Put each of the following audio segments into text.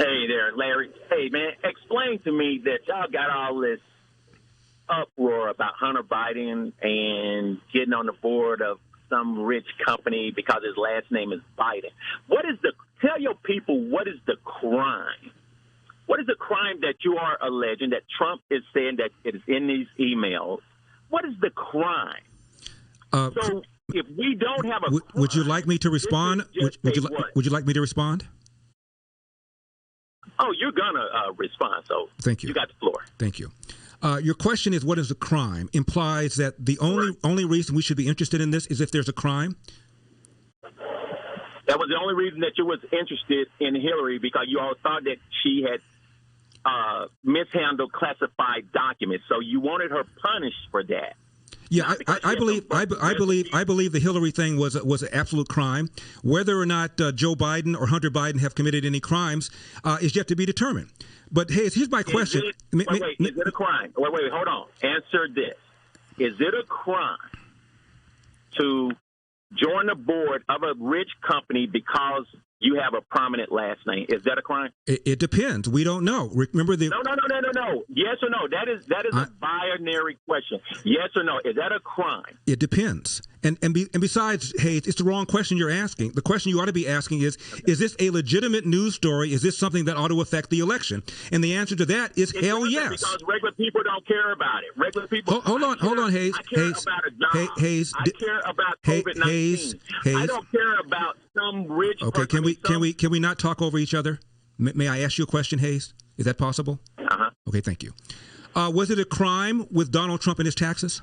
Hey there, Larry. Hey, man, explain to me that y'all got all this uproar about Hunter Biden and getting on the board of some rich company because his last name is Biden. Tell your people what is the crime? What is the crime that you are alleging that Trump is saying that it is in these emails? What is the crime? So if we don't have a crime, would you like me to respond? Would you like me to respond? Oh, you're gonna respond. So thank you. You got the floor. Thank you. Your question is, what is a crime? Implies that the only reason we should be interested in this is if there's a crime. That was the only reason that you was interested in Hillary, because you all thought that she had mishandled classified documents, so you wanted her punished for that. Yeah, I believe the Hillary thing was an absolute crime. Whether or not Joe Biden or Hunter Biden have committed any crimes is yet to be determined. But hey, here's my question. Is it a crime? Wait, hold on. Answer this. Is it a crime to join the board of a rich company because you have a prominent last name? Is that a crime? It depends. We don't know. Remember the No. Yes or no? That is a binary question. Yes or no? Is that a crime? It depends. And besides, Hayes, it's the wrong question you're asking. The question you ought to be asking is this a legitimate news story? Is this something that ought to affect the election? And the answer to that is hell yes. Because regular people don't care about it. Regular people. Hold on, Hayes. I care about a job. Hayes. I care about COVID-19. Hayes. I don't care about some rich. Okay, can we not talk over each other? May I ask you a question, Hayes? Is that possible? Uh-huh. Okay, thank you. Was it a crime with Donald Trump and his taxes?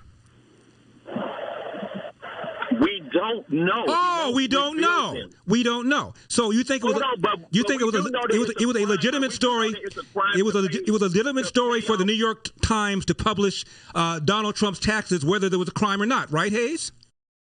We don't know. Oh, we don't know. We don't know. So you think it was a legitimate story? It was a legitimate story for the New York Times to publish Donald Trump's taxes, whether there was a crime or not, right, Hayes?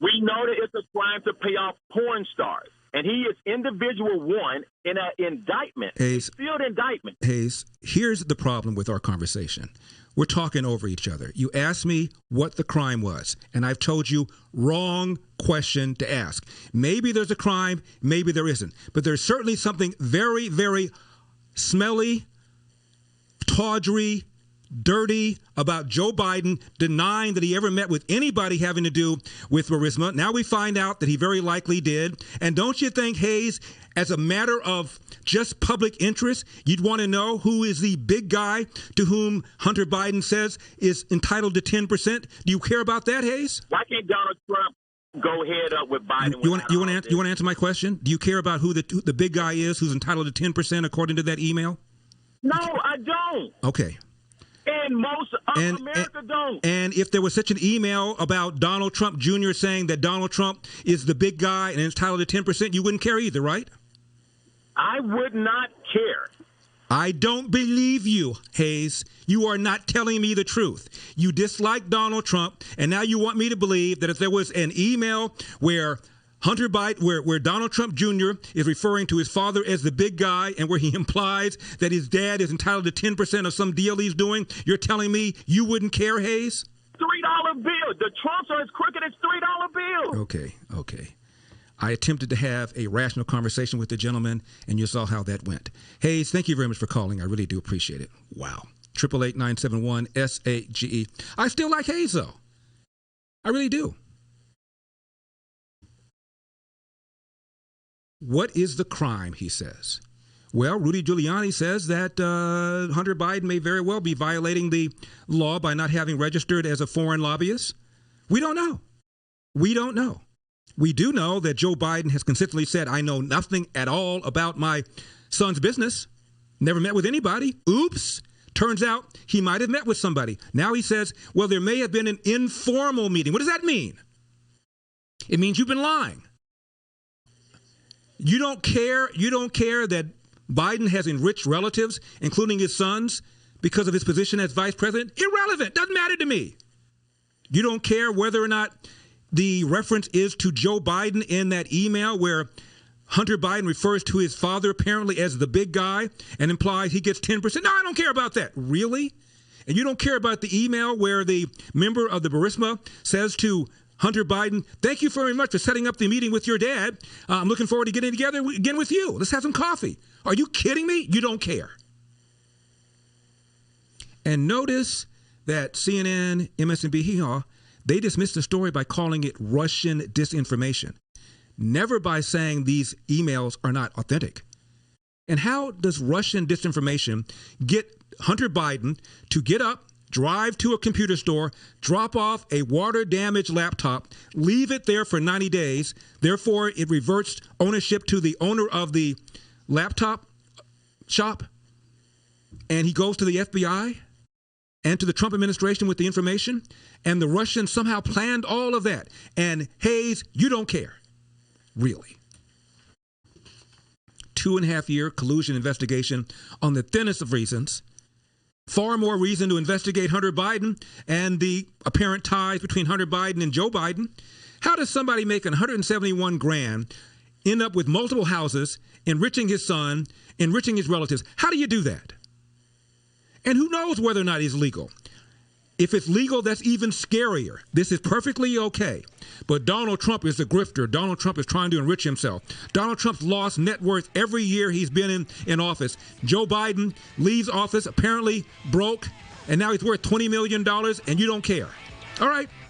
We know that it's a crime to pay off porn stars. And he is individual one in an indictment. Hayes, sealed indictment. Hayes, here's the problem with our conversation. We're talking over each other. You asked me what the crime was, and I've told you wrong question to ask. Maybe there's a crime, maybe there isn't. But there's certainly something very, very smelly, tawdry, dirty about Joe Biden denying that he ever met with anybody having to do with Burisma. Now we find out that he very likely did. And don't you think, Hayes, as a matter of just public interest, you'd want to know who is the big guy to whom Hunter Biden says is entitled to 10%? Do you care about that, Hayes? Why can't Donald Trump go head up with Biden? You want to answer my question? Do you care about who the big guy is who's entitled to 10% according to that email? No, I don't. Okay. And most of America don't. And if there was such an email about Donald Trump Jr. saying that Donald Trump is the big guy and entitled to 10%, you wouldn't care either, right? I would not care. I don't believe you, Hayes. You are not telling me the truth. You dislike Donald Trump, and now you want me to believe that if there was an email where Hunter Biden, where Donald Trump Jr. is referring to his father as the big guy and where he implies that his dad is entitled to 10% of some deal he's doing, you're telling me you wouldn't care, Hayes? $3 bill. The Trumps are as crooked as $3 bills. Okay. I attempted to have a rational conversation with the gentleman, and you saw how that went. Hayes, thank you very much for calling. I really do appreciate it. Wow. 888-971-SAGE. I still like Hayes, though. I really do. What is the crime, he says? Well, Rudy Giuliani says that Hunter Biden may very well be violating the law by not having registered as a foreign lobbyist. We don't know. We do know that Joe Biden has consistently said, I know nothing at all about my son's business. Never met with anybody. Oops. Turns out he might have met with somebody. Now he says, well, there may have been an informal meeting. What does that mean? It means you've been lying. You don't care that Biden has enriched relatives, including his sons, because of his position as vice president? Irrelevant. Doesn't matter to me. You don't care whether or not the reference is to Joe Biden in that email where Hunter Biden refers to his father apparently as the big guy and implies he gets 10%. No, I don't care about that. Really? And you don't care about the email where the member of the Burisma says to Hunter Biden, thank you very much for setting up the meeting with your dad. I'm looking forward to getting together again with you. Let's have some coffee. Are you kidding me? You don't care. And notice that CNN, MSNBC, they dismissed the story by calling it Russian disinformation, never by saying these emails are not authentic. And how does Russian disinformation get Hunter Biden to get up, drive to a computer store, drop off a water-damaged laptop, leave it there for 90 days, therefore it reverts ownership to the owner of the laptop shop, and he goes to the FBI and to the Trump administration with the information, and the Russians somehow planned all of that. And Hayes, you don't care. Really. 2.5-year collusion investigation on the thinnest of reasons. Far more reason to investigate Hunter Biden and the apparent ties between Hunter Biden and Joe Biden. How does somebody make $171,000 end up with multiple houses, enriching his son, enriching his relatives? How do you do that? And who knows whether or not it's legal? If it's legal, that's even scarier. This is perfectly okay. But Donald Trump is a grifter. Donald Trump is trying to enrich himself. Donald Trump's lost net worth every year he's been in office. Joe Biden leaves office apparently broke, and now he's worth $20 million, and you don't care. All right.